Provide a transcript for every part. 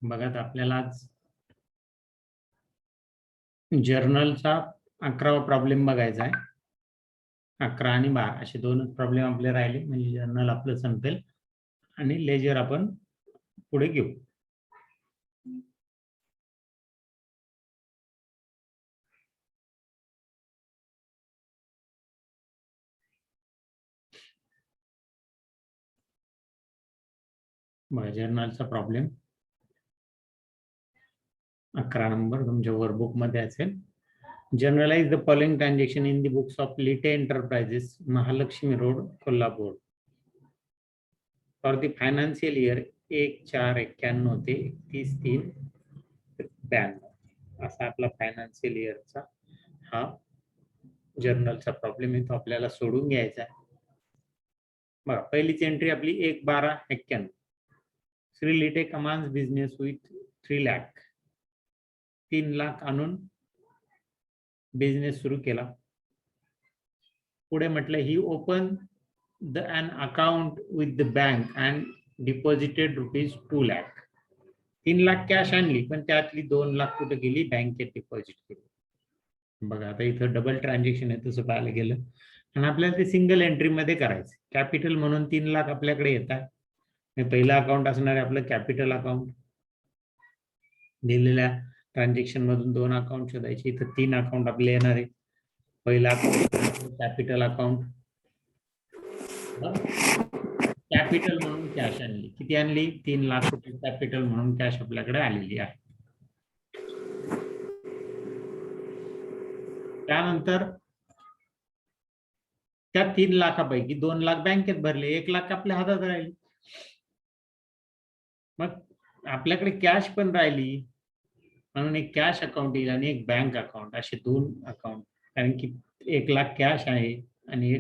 बघा आपल्याला आज जर्नलचा 11वा प्रॉब्लेम बघायचा आहे. 11 आणि 12 असे दोनच प्रॉब्लेम आपले राहिले म्हणजे जर्नल आपलं संपेल आणि लेजर आपण पुढे घेऊ. बघा जर्नलचा प्रॉब्लेम 11 नंबर तुमच्या वर्कबुक मध्ये असेल. Generalize the following transaction in the books of Lite Enterprises, Mahalakshmi Road, Kolhapur. For the financial year 1/4/91 ते 30/3/92 असा आपला फायनान्शियल इयरचा हा जर्नलचा प्रॉब्लेम आहे, तो आपल्याला सोडून घ्यायचा आहे. बघा पहिलीच एंट्री आपली 1/12/91. श्री लिटे कमांस बिझनेस विथ 3 लाख, 3 लाख आणून बिझनेस सुरू केला. पुढे म्हटलं ही open an account with the bank and deposited ₹2 lakh. 3 lakh cash आणली पण त्यातली 2 लाख कुठे गेली, बँकेत डिपॉझिट केली. बघा आता इथं डबल ट्रान्झॅक्शन आहे तसं पाहायला गेलं आणि आपल्याला ते सिंगल एंट्री मध्ये करायचं. कॅपिटल म्हणून 3 लाख आपल्याकडे येतात. पहिलं अकाउंट असणार आहे आपलं कॅपिटल अकाउंट. दिलेल्या ट्रान्झॅक्शन मधून 2 अकाउंट शोधायचे. इथं 3 अकाउंट आपले येणार आहे. पहिला अकाउंट कॅपिटल अकाउंट, कॅपिटल म्हणून कॅश आणली. किती आणली? 3 लाख रुपये कॅपिटल म्हणून कॅश आपल्याकडे आलेली आहे. त्यानंतर त्या 3 लाखापैकी 2 लाख बँकेत भरले, 1 लाख आपल्या हातात राहिली. मग आपल्याकडे कॅश पण राहिली म्हणून एक कॅश अकाउंट येईल आणि एक बँक अकाउंट, असे 2 अकाउंट. कारण की 1 लाख कॅश आहे आणि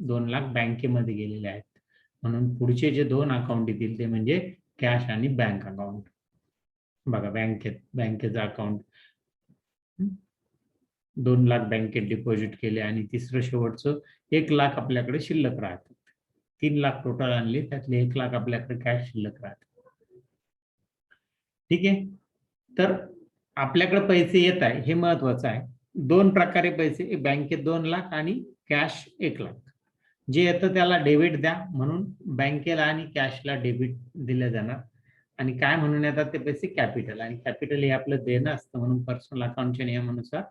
2 लाख बँकेमध्ये गेलेले आहेत म्हणून पुढचे जे 2 अकाउंट येतील ते म्हणजे कॅश आणि बँक अकाउंट. बघा बँकेचं अकाउंट 2 लाख बँकेत डिपॉझिट केले आणि तिसरं शेवटचं 1 लाख आपल्याकडे शिल्लक राहतात. 3 लाख टोटल आणले त्यातले 1 लाख आपल्याकडे कॅश शिल्लक राहतात. ठीक आहे, तर आपल्याकडे पैसे येत आहे हे महत्वाचं आहे. 2 प्रकारे पैसे, बँकेत 2 लाख आणि कॅश 1 लाख. जे येतं त्याला डेबिट द्या म्हणून बँकेला आणि कॅशला डेबिट दिले जाणार आणि काय म्हणून येतात ते पैसे? कॅपिटल. आणि कॅपिटल हे आपलं देणं असतं म्हणून पर्सनल अकाउंटच्या नियमानुसार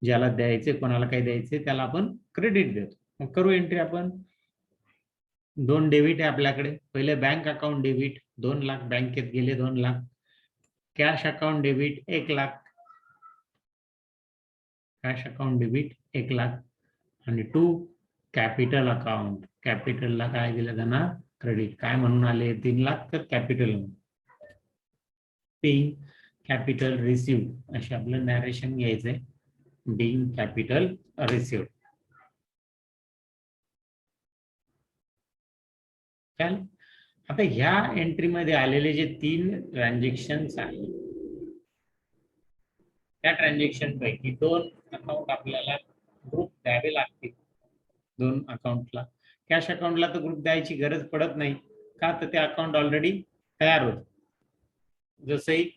ज्याला द्यायचे, कोणाला काही द्यायचे त्याला आपण क्रेडिट देतो. मग करू एंट्री आपण. 2 डेबिट आहे आपल्याकडे. पहिले बँक अकाउंट डेबिट 2 लाख, बँकेत गेले 2 lakh. Cash account debit 1 lakh, cash account debit 1 lakh. आणि 2 कॅपिटल अकाउंट, कॅपिटलला काय दिलं जाणार? क्रेडिट. काय म्हणून आले 3 लाख? तर कॅपिटल म्हणून. पेइंग कॅपिटल रिसिव्ह असे आपलं नॅरेशन घ्यायचंय. being capital received. आता ह्या एंट्री मध्ये आलेले जे 3 ट्रान्झॅक्शन्स आहेत त्या ट्रान्झॅक्शन पैकी 2 अकाउंट आपल्याला ग्रुप द्यावे लागतील. 2 अकाउंटला, कॅश अकाउंटला तर ग्रुप द्यायची गरज पडत नाही का, तर ते अकाउंट ऑलरेडी तयार होतं. जसंही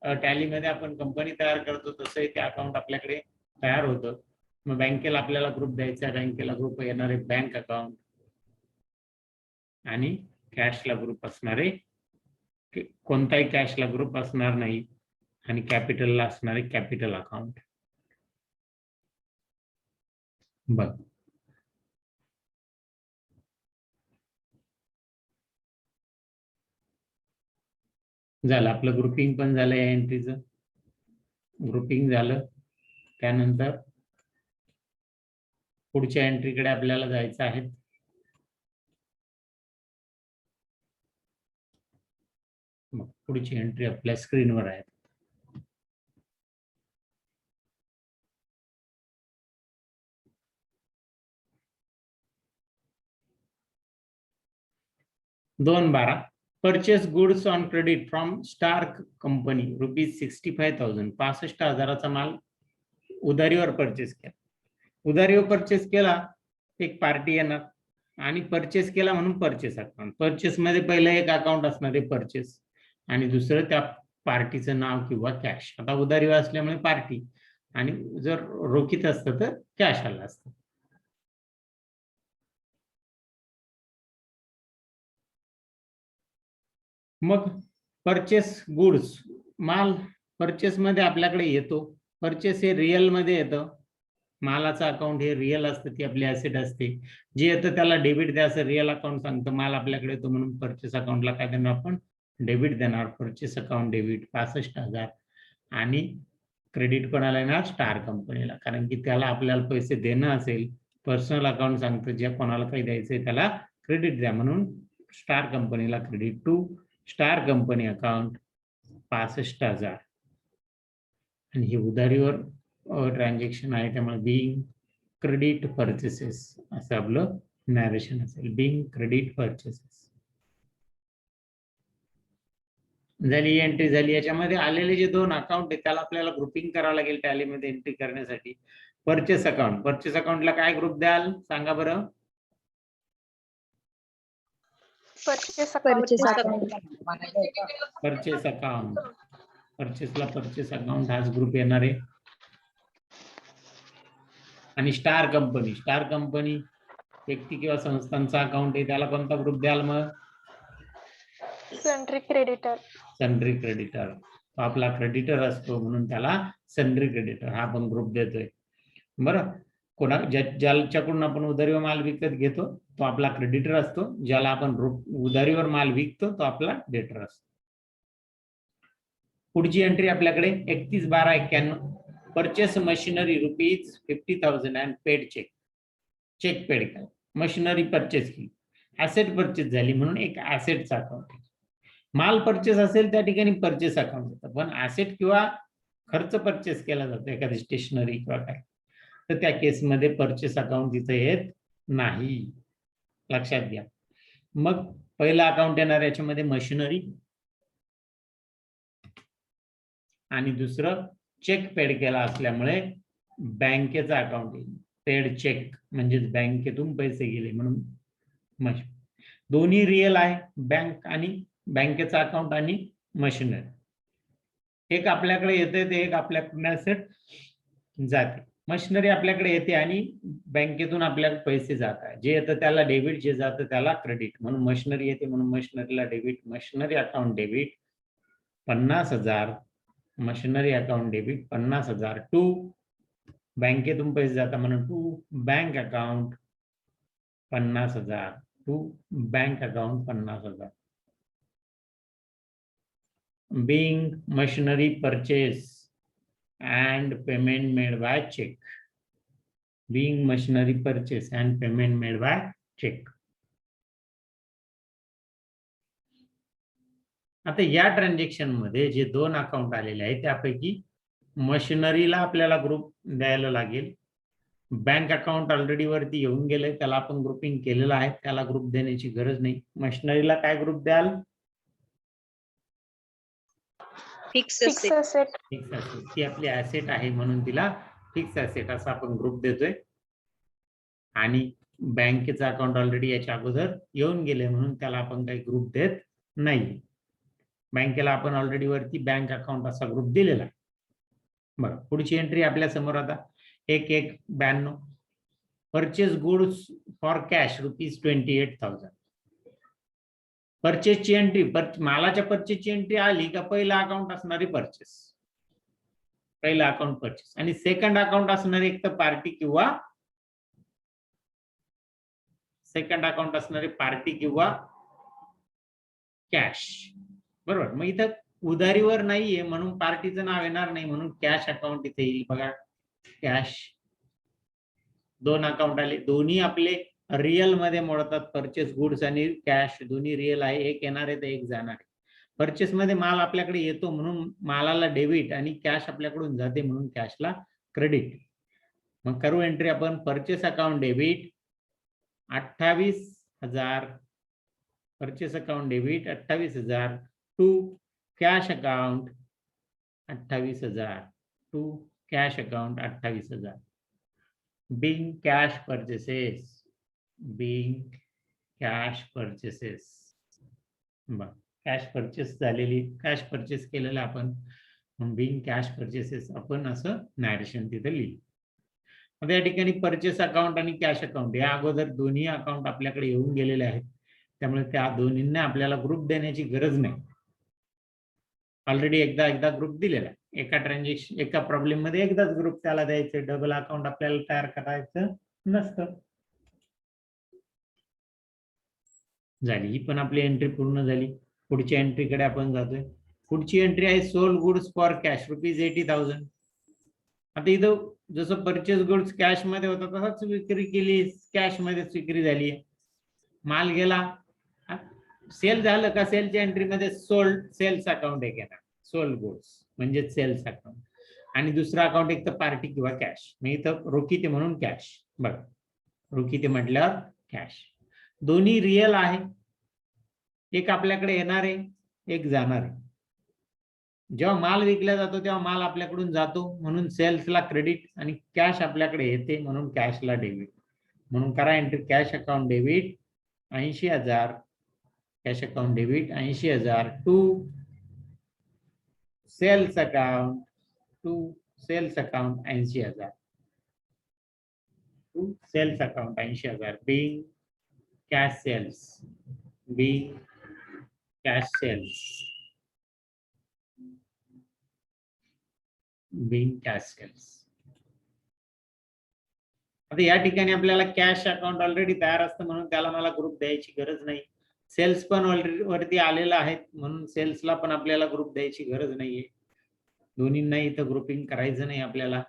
टॅलीमध्ये आपण कंपनी तयार करतो तसंही ते अकाउंट आपल्याकडे तयार होतं. मग बँकेला आपल्याला ग्रुप द्यायचा, बँकेला ग्रुप येणारे बँक अकाउंट आणि कॅशला ग्रुप असणारे, कोणताही कॅशला ग्रुप असणार नाही आणि कॅपिटलला असणारे कॅपिटल अकाउंट. बघ झालं आपलं ग्रुपिंग पण झालं. या एंट्रीचं ग्रुपिंग झालं. त्यानंतर पुढच्या एंट्रीकडे आपल्याला जायचं आहे. मग पुढची एंट्री आपल्या स्क्रीनवर आहे. $2.12 purchase goods on credit from star company ₹65,000. 65,000चा माल उधारीवर परचेस केला. उधारीवर परचेस केला, एक पार्टी येणार आणि परचेस केला म्हणून परचेस अकाउंट. परचेस मध्ये पहिलं एक अकाउंट असणार आहे परचेस आणि दुसरं त्या पार्टीचं नाव किंवा कॅश. आता उधारी असल्यामुळे पार्टी आणि जर रोखीत असतं तर कॅश आलं असतं. मग परचेस गुड्स, माल परचेस मध्ये आपल्याकडे येतो. परचेस हे रिअल मध्ये येतं. मालाचं अकाउंट हे रिअल असतं, ती आपली ऍसेट असते. जे येतं त्याला डेबिट द्या असं रिअल अकाउंट सांगतं. माल आपल्याकडे येतो म्हणून परचेस अकाउंटला काय देणार आपण? डेबिट देणार. परचेस अकाउंट डेबिट 65,000 आणि क्रेडिट कोणाला येणार? स्टार कंपनीला, कारण की त्याला आपल्याला पैसे देणं असेल. पर्सनल अकाउंट सांगतं ज्या कोणाला काही द्यायचंय त्याला क्रेडिट द्या, म्हणून स्टार कंपनीला credit to star company account 65,000. आणि हे उधारीवर ट्रान्झॅक्शन आहे, त्यामुळे बिंग क्रेडिट परचेसेस असं आपलं नॅरेशन असेल. बिंग क्रेडिट परचेसेस झाली, एंट्री झाली. याच्यामध्ये आलेले जे दोन अकाउंट आहेत त्याला आपल्याला ग्रुपिंग करावं लागेल टॅलीमध्ये एंट्री करण्यासाठी. परचेस अकाउंट, परचेस अकाउंटला काय ग्रुप द्याल सांगा बरं? Purchase account. परचेस अकाउंट, परचेसला परचेस अकाउंट हाच ग्रुप येणार आहे. आणि स्टार कंपनी, स्टार कंपनी व्यक्ती किंवा संस्थांचा अकाउंट आहे, त्याला कोणता ग्रुप द्याल मग? Sundry creditor. सन्ड्री क्रेडिटर, तो आपला क्रेडिटर असतो म्हणून त्याला सन्ड्री क्रेडिटर हा आपण ग्रुप देतोय. बरं, कोणा ज्याच्याकडून आपण उधारीवर माल विकत घेतो तो आपला क्रेडिटर असतो. ज्याला आपण उधारीवर माल विकतो तो आपला डेटर असतो. पुढची एंट्री आपल्याकडे 31/12/91. Purchase machinery ₹50,000 and paid cheque. Cheque paid केला, मशिनरी परचेस केली, ऍसेट परचेस झाली म्हणून एक ऍसेटचा अकाउंट. माल परचेस असेल त्या ठिकाणी परचेस अकाउंट येतं, पण ऍसेट किंवा खर्च परचेस केला जातो एखादी स्टेशनरी किंवा काय, तर त्या केसमध्ये परचेस अकाउंट तिथे येत नाही, लक्षात घ्या. मग पहिला अकाउंट येणार याच्यामध्ये मशिनरी आणि दुसरं चेक पेड केला असल्यामुळे बँकेचं अकाउंट येईल. पेड चेक म्हणजे बँकेतून पैसे गेले म्हणून दोन्ही रिअल आहे, बँक आणि बँकेचा अकाउंट आणि मशिनरी. एक आपल्याकडे येते ते एक आपल्याकडून ऍसेट जाते. मशिनरी आपल्याकडे येते आणि बँकेतून आपल्याकडे पैसे जात आहे. जे येतं त्याला डेबिट, जे जातं त्याला क्रेडिट, म्हणून मशिनरी येते म्हणून मशिनरीला debit. Machinery account debit 50,000, machinery account debit 50,000 to बँकेतून पैसे जातात म्हणून to bank account 50,000 to bank account 50,000. being machinery purchase and payment made by check. Being machinery purchase and payment made by check. आता या transaction मध्ये जे दोन account आलेले आहेत त्यापैकी मशिनरीला आपल्याला ग्रुप द्यायला लागेल. बँक अकाउंट ऑलरेडी वरती येऊन गेले, त्याला आपण ग्रुपिंग केलेलं आहे, त्याला ग्रुप देण्याची गरज नाही. मशिनरीला काय ग्रुप द्याल? Fix asset. फिक्स असेट, ती आपली ऍसेट आहे म्हणून तिला फिक्स ऍसेट असा आपण ग्रुप देतोय. आणि बँकेचं अकाउंट ऑलरेडी याच्या अगोदर येऊन गेले म्हणून त्याला आपण काही ग्रुप देत नाही. बँकेला आपण ऑलरेडी वरती बँक अकाउंट असा ग्रुप दिलेला आहे. बरं, पुढची एंट्री आपल्या समोर आता 1/1/92. Purchase goods for cash ₹28,000. परचेसची एंट्री, मालाच्या परचेसची एंट्री आली का पहिला अकाउंट असणारी परचेस, पहिला अकाउंट परचेस, आणि सेकंड अकाउंट असणारे एक तर पार्टी किंवा सेकंड अकाउंट असणारे पार्टी किंवा कॅश. बरोबर, मग इथं उधारीवर नाहीये म्हणून पार्टीचं नाव येणार नाही म्हणून कॅश अकाउंट इथे येईल. बघा, कॅश. दोन अकाउंट आले, दोन्ही आपले रिअल मध्ये मोडतात. परचेस गुड्स आणि कॅश दोन्ही रिअल आहे, एक येणार आहे तर एक जाणार आहे. परचेस मध्ये माल आपल्याकडे येतो म्हणून मालाला डेबिट आणि कॅश आपल्याकडून जाते म्हणून कॅशला क्रेडिट. मग करू एंट्री आपण. Purchase account debit 28,000, purchase account debit 28,000 to cash account 28,000 to cash account 28,000. being cash purchases, being cash purchases. बघ, कॅश परचेस झालेली, कॅश परचेस केलेलं आपण, बिंग कॅश परचेसेस आपण असं नॅरेशन तिथे लिहिलं. आता या ठिकाणी परचेस अकाउंट आणि कॅश अकाउंट या अगोदर दोन्ही अकाउंट आपल्याकडे येऊन गेलेले आहेत, त्यामुळे त्या दोन्हींना आपल्याला ग्रुप देण्याची गरज नाही. ऑलरेडी एकदा ग्रुप दिलेला आहे. एका ट्रान्झॅक्शन, एका प्रॉब्लेम मध्ये एकदाच ग्रुप त्याला द्यायचे, डबल अकाउंट आपल्याला तयार करायचं नसतं. झाली, ही पण आपली एंट्री पूर्ण झाली. पुढच्या एंट्रीकडे आपण जातोय. पुढची एंट्री आहे सोल्ड गुड्स फॉर कॅश ₹80,000. आता इथं जसं परचेस गुड्स कॅश मध्ये होता तसंच विक्री केली, कॅश मध्येच विक्री झाली आहे. माल गेला, सेल झालं का सेलच्या एंट्री मध्ये सोल्ड सेल्स अकाउंट एक येणार, सोल्ड गुड्स म्हणजे सेल्स अकाउंट, आणि दुसरा अकाउंट एक तर पार्टी किंवा कॅश. मी इथं रोखीते म्हणून कॅश. बघा, रोखीते म्हटल्यावर कॅश. दोन्ही रिअल आहे, एक आपल्याकडे येणार आहे, एक जाणार आहे. जेव्हा माल विकला जातो तेव्हा माल आपल्याकडून जातो म्हणून सेल्सला क्रेडिट, आणि कॅश आपल्याकडे येते म्हणून कॅशला डेबिट. म्हणून करा entry cash account debit 80,000, cash account debit 80,000 to sales account, to sales account 80,000, to sales account 80,000 being cash sales, being cash sales, being cash sales. आता या ठिकाणी आपल्याला कॅश अकाउंट ऑलरेडी तयार असतं म्हणून त्याला मला ग्रुप द्यायची गरज नाही. सेल्स पण ऑलरेडी वरती आलेला आहे म्हणून सेल्सला पण आपल्याला ग्रुप द्यायची गरज नाहीये. दोन्हींना इथं ग्रुपिंग करायचं नाही आपल्याला.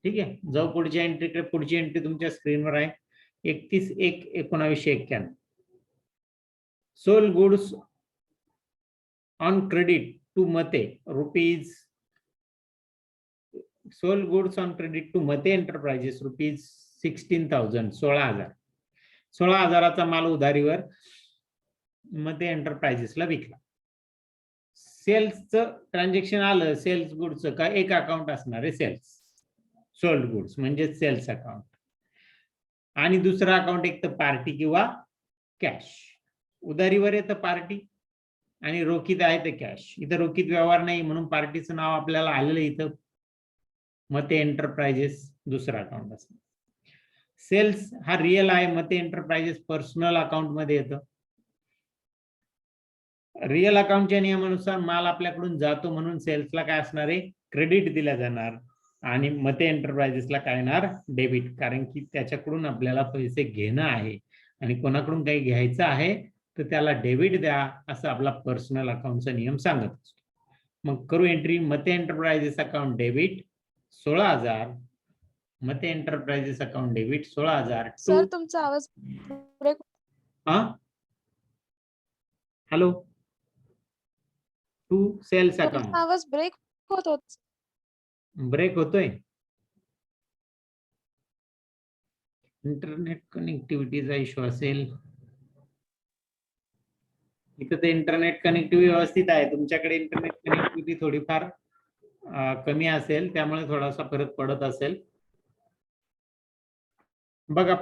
ठीक आहे, जाऊ पुढच्या एंट्रीकडे. पुढची एंट्री तुमच्या स्क्रीनवर आहे, 31/1/1991. Sold goods on credit to Mate rupees, sold goods on credit to Mate enterprises ₹16,000, 16,000. 16,000चा माल उधारीवर मते एंटरप्राइजेसला विकला. सेल्सचं ट्रान्झॅक्शन आलं, सेल्स गुड्सचं का एक अकाउंट असणार आहे सेल्स, सोल्ड गुड्स म्हणजे सेल्स अकाउंट, आणि दुसरा अकाउंट एक तर पार्टी किंवा कॅश. उधारीवर येतं पार्टी आणि रोखीत आहे ते कॅश. इथं रोखीत व्यवहार नाही म्हणून पार्टीचं नाव आपल्याला आलेलं इथं मते एंटरप्राइजेस, दुसरा अकाउंट असणार. सेल्स हा रिअल आहे, मते एंटरप्राइजेस पर्सनल अकाउंट मध्ये येतं. रिअल अकाउंटच्या नियमानुसार माल आपल्याकडून जातो म्हणून सेल्सला काय असणार आहे, क्रेडिट दिला जाणार, आणि मते एंटरप्राइजेसला काय येणार, डेबिट, कारण की त्याच्याकडून आपल्याला पैसे घेणं आहे आणि कोणाकडून काही घ्यायचं आहे तर त्याला डेबिट द्या, असं आपला पर्सनल अकाउंटचा नियम सांगत असतो. मग करू एंट्री, मते एंटरप्राइजेस अकाउंट डेबिट 16,000, मते एंटरप्राइजेस अकाउंट डेबिट 16,000. सर तुमचा आवाज break. Hello, to sales account. आवाज ब्रेक होतो. ब्रेक होतोय, इंटरनेट कनेक्टिव्हिटीचा इश्यू असेल. इथं ते इंटरनेट कनेक्टिव्हिटी व्यवस्थित आहे, तुमच्याकडे इंटरनेट कनेक्टिव्हिटी थोडीफार कमी असेल त्यामुळे थोडासा फरक पडत असेल. बघा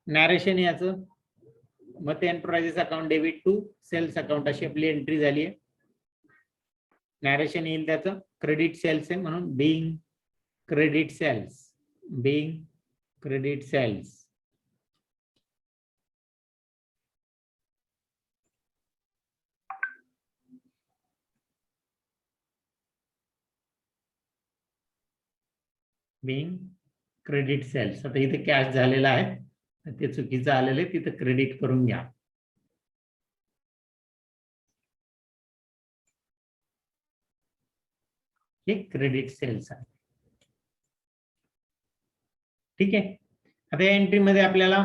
नॅरेशन याचं, Mate enterprises account debit to sales account अशी आपली एंट्री झाली आहे. नॅरेशन येईल त्याचं, क्रेडिट सेल्स आहे म्हणून being credit sales, being credit sales. Being credit sales. आता इथे कॅश झालेला आहे, ते चुकीचं आलेलं आहे, तिथं क्रेडिट करून घ्या. हे क्रेडिट सेल्स आहे. ठीक आहे, आता या एंट्री मध्ये आपल्याला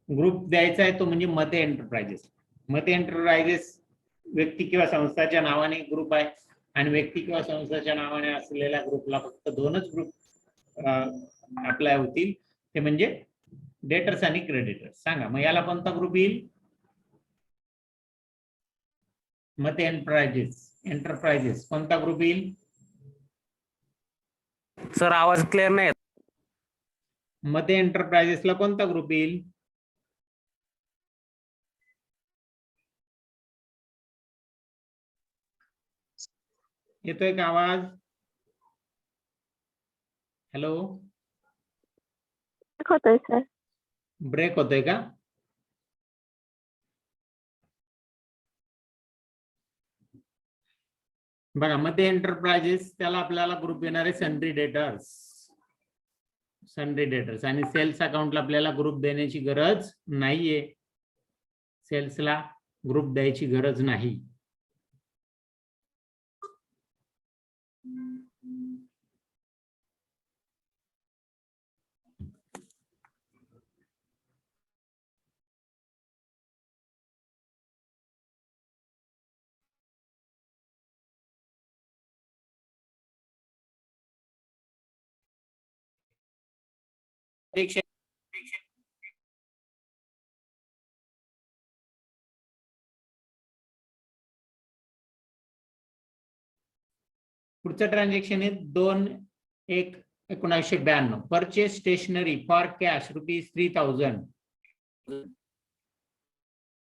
ग्रुप द्यायचा आहे तो म्हणजे मते एंटरप्राइजेस. मते एंटरप्राइजेस व्यक्ती किंवा संस्थाच्या नावाने ग्रुप आहे, आणि व्यक्ती किंवा संस्थाच्या नावाने असलेल्या ग्रुपला फक्त दोनच ग्रुप अप्लाय होतील, ते म्हणजे डेटर्स आणि क्रेडिटर्स. सांगा मग याला कोणता ग्रुप येईल, मते एंटरप्राइजेस कोणता ग्रुप येईल? सर आवाज क्लिअर नाही. मते एंटरप्राइजेसला कोणता ग्रुप येईल? येतोय का आवाज? हॅलो, होतोय सर. ब्रेक होतोय का? बघा, मध्ये एंटरप्राइजेस त्याला आपल्याला ग्रुप येणार आहे सन्ड्री डेटर्स आणि सेल्स अकाउंटला आपल्याला ग्रुप देण्याची गरज नाहीये. सेल्सला ग्रुप द्यायची गरज नाही. पुढचं ट्रान्झॅक्शन आहे 2/1/1992. Purchase stationery for cash ₹3000.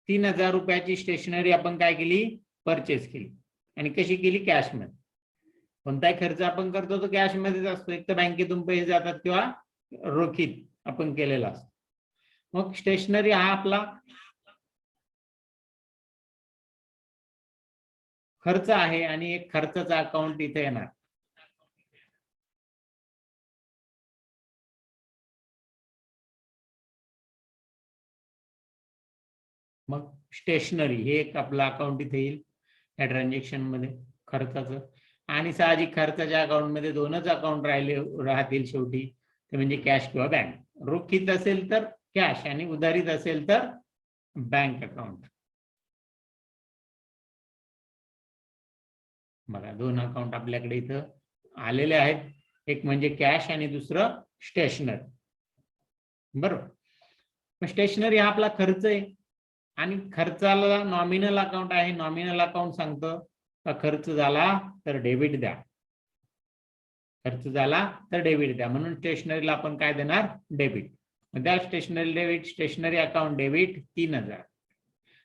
3000 रुपयाची स्टेशनरी आपण काय केली? परचेस केली. आणि कशी केली? कॅश मध्ये. कोणताही खर्च आपण करतो तो कॅश मध्येच असतो. एक तर बँकेतून पैसे जातात किंवा रोखीत आपण केलेला असतो. मग स्टेशनरी हा आपला खर्च आहे आणि एक खर्चाचा अकाउंट इथे येणार. मग स्टेशनरी हे एक आपलं अकाउंट इथे येईल या ट्रान्झॅक्शन मध्ये खर्चाचं. आणि साहजिक खर्चाच्या अकाउंट मध्ये दोनच अकाउंट राहतील शेवटी, ते म्हणजे कॅश किंवा बँक. रोखीत असेल तर कॅश आणि उधारीत असेल तर बँक अकाउंट. बघा, दोन अकाउंट आपल्याकडे इथं आलेले आहेत. एक म्हणजे कॅश आणि दुसरं स्टेशनरी. बरोबर. स्टेशनरी हा आपला खर्च आहे आणि खर्चाला नॉमिनल अकाउंट आहे. नॉमिनल अकाउंट सांगतं का खर्च झाला तर डेबिट द्या, खर्च झाला तर डेबिट द्या. म्हणून स्टेशनरीला आपण काय देणार? डेबिट. द्या stationery debit. Stationery account debit 3000.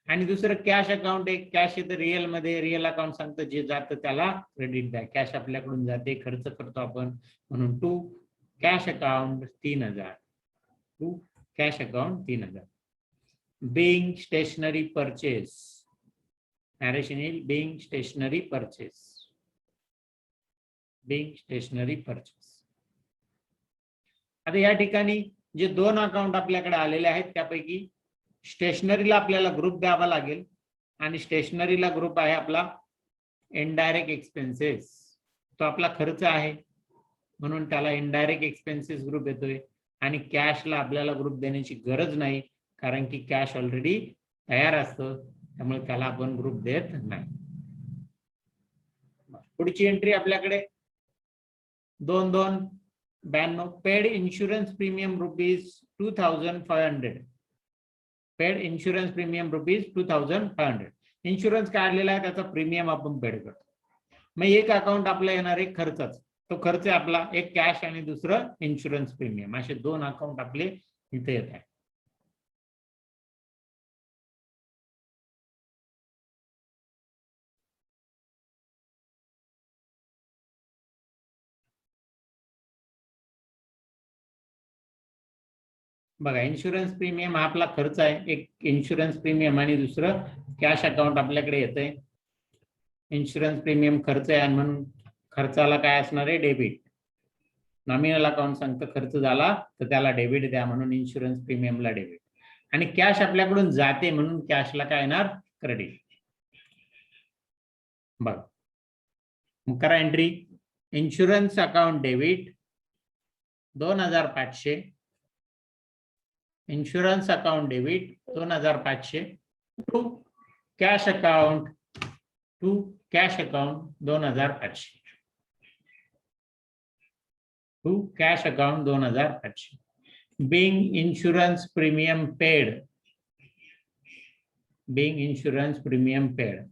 आणि दुसरं कॅश अकाउंट आहे. कॅश येतं रिअल मध्ये. रिअल अकाउंट सांगतं जे जातं त्याला क्रेडिट द्या. कॅश आपल्याकडून जाते, खर्च करतो आपण, म्हणून to cash account 3000. To cash account 3000. being stationery purchase. Narration is being stationery purchase. being stationery purchase. आता या ठिकाणी जे दोन अकाउंट आपल्याकडे आलेले आहेत त्यापैकी स्टेशनरीला आपल्याला ग्रुप द्यावा लागेल आणि स्टेशनरीला ग्रुप आहे आपला इनडायरेक्ट एक्सपेन्सेस. तो आपला खर्च आहे म्हणून त्याला इनडायरेक्ट एक्सपेन्सेस ग्रुप येतोय. आणि कॅशला आपल्याला ग्रुप देण्याची गरज नाही कारण की कॅश ऑलरेडी तयार असतं, त्यामुळे त्याला आपण ग्रुप देत नाही. पुढची एंट्री आपल्याकडे 2/2/92. Paid insurance premium ₹2500. Paid insurance premium ₹2500. Insurance काढलेला आहे त्याचा प्रीमियम आपण पेड करतो. मग एक अकाउंट आपलं येणार आहे खर्चाच. तो खर्च आपला एक कॅश आणि दुसरं इन्शुरन्स प्रीमियम. असे दोन अकाउंट आपले इथे येत आहे. बघा, इन्शुरन्स प्रीमियम हा आपला खर्च आहे. एक इन्शुरन्स प्रीमियम आणि दुसरं कॅश अकाउंट आपल्याकडे येतंय. इन्शुरन्स प्रीमियम खर्च आहे आणि म्हणून खर्चाला काय असणार आहे? डेबिट. नॉमिनल अकाउंट सांगतं खर्च झाला तर त्याला डेबिट द्या, म्हणून इन्शुरन्स प्रीमियमला डेबिट. आणि कॅश आपल्याकडून जाते म्हणून कॅशला काय येणार? क्रेडिट. बघा, मग करा entry. Insurance account debit 2500. Insurance account debit 2500 to cash account 2500. To cash account 2500. being insurance premium paid. being insurance premium paid.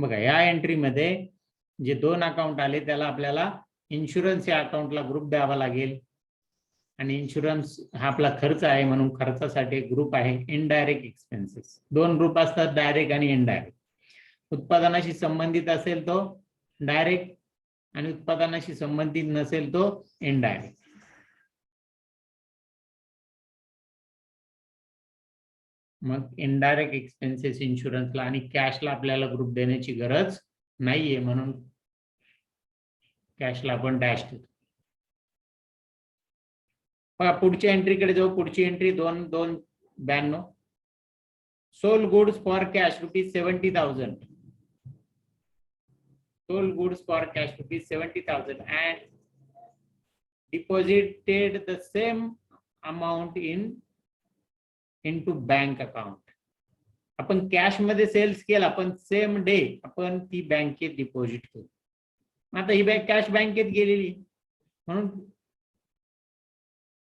बघा या एंट्रीमध्ये जे 2 अकाउंट आले त्याला आपल्याला इन्शुरन्स या अकाउंटला ग्रुप द्यावा लागेल आणि इन्शुरन्स हा आपला खर्च आहे म्हणून खर्चासाठी एक ग्रुप आहे इनडायरेक्ट एक्सपेन्सेस. 2 ग्रुप असतात, डायरेक्ट आणि इनडायरेक्ट. उत्पादनाशी संबंधित असेल तो डायरेक्ट आणि उत्पादनाशी संबंधित नसेल तो इनडायरेक्ट. मग इनडायरेक्ट एक्सपेन्सेस इन्शुरन्सला आणि कॅशला आपल्याला ग्रुप देण्याची गरज नाहीये म्हणून कॅशला आपण डॅश देतो. पुढच्या एंट्रीकडे जाऊ. पुढची entry 2,292. Sold goods for cash ₹70,000. Sold goods for cash ₹70,000 and deposited the same amount into bank account. आपण कॅश मध्ये सेल्स केला पण सेम डे आपण ती बँकेत डिपॉझिट केली. आता ही कॅश बँकेत गेलेली म्हणून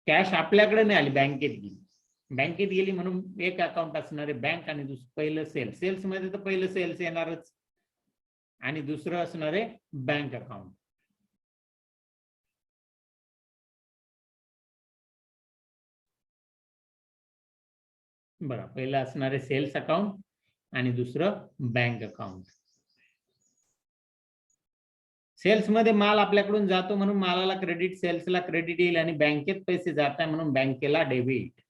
कॅश आपल्याकडे नाही आली, बँकेत गेली. बँकेत गेली म्हणून एक अकाउंट असणार आहे बँक आणि पहिलं सेल्स. सेल्स मध्ये तर पहिलं सेल्स येणारच आणि दुसरं असणार आहे बँक अकाउंट. बघा पहिलं असणार आहे सेल्स अकाउंट आणि दुसरं बँक अकाउंट. सेल्स मध्ये माल आपल्याकडून जातो म्हणून मालाला क्रेडिट, सेल्सला क्रेडिट येईल आणि बँकेत पैसे जात आहे म्हणून बँकेला डेबिट.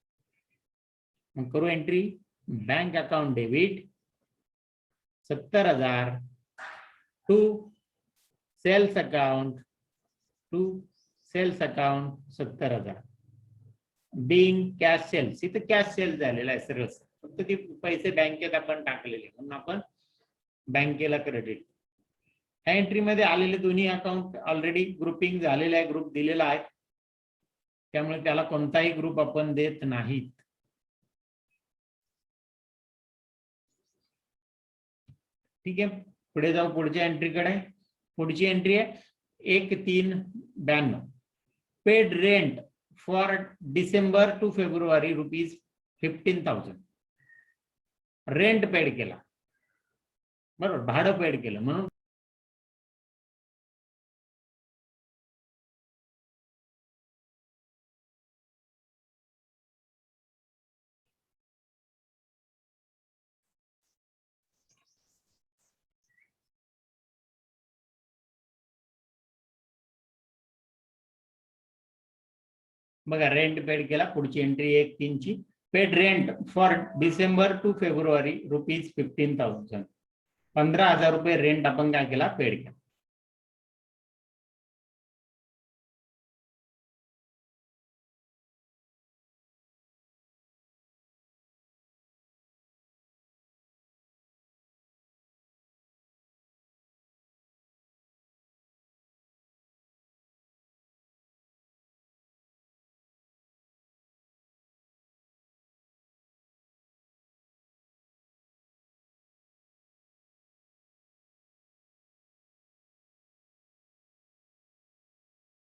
मग करू entry. Bank account debit 70,000 to sales account 70,000 being cash sales. इथं कॅश सेल्स झालेला आहे सरळ, फक्त ते पैसे बँकेत आपण टाकलेले म्हणून आपण बँकेला क्रेडिट. ह्या एंट्री मध्ये आलेले दोन्ही अकाउंट ऑलरेडी ग्रुपिंग झालेले आहे, ग्रुप दिलेला आहे त्यामुळे त्याला कोणताही ग्रुप आपण देत नाहीत. ठीक आहे, पुढे जाऊ पुढच्या एंट्रीकडे. पुढची एंट्री आहे 1,392. Paid rent for December to February ₹15,000. Rent paid केला, बरोबर, भाडं पेड केलं म्हणून बघा रेंट पेड केला. पुढची एंट्री 1,3ची. Paid rent for December to February ₹15,000. ₹15,000 rent आपण काय केला, पेड केला.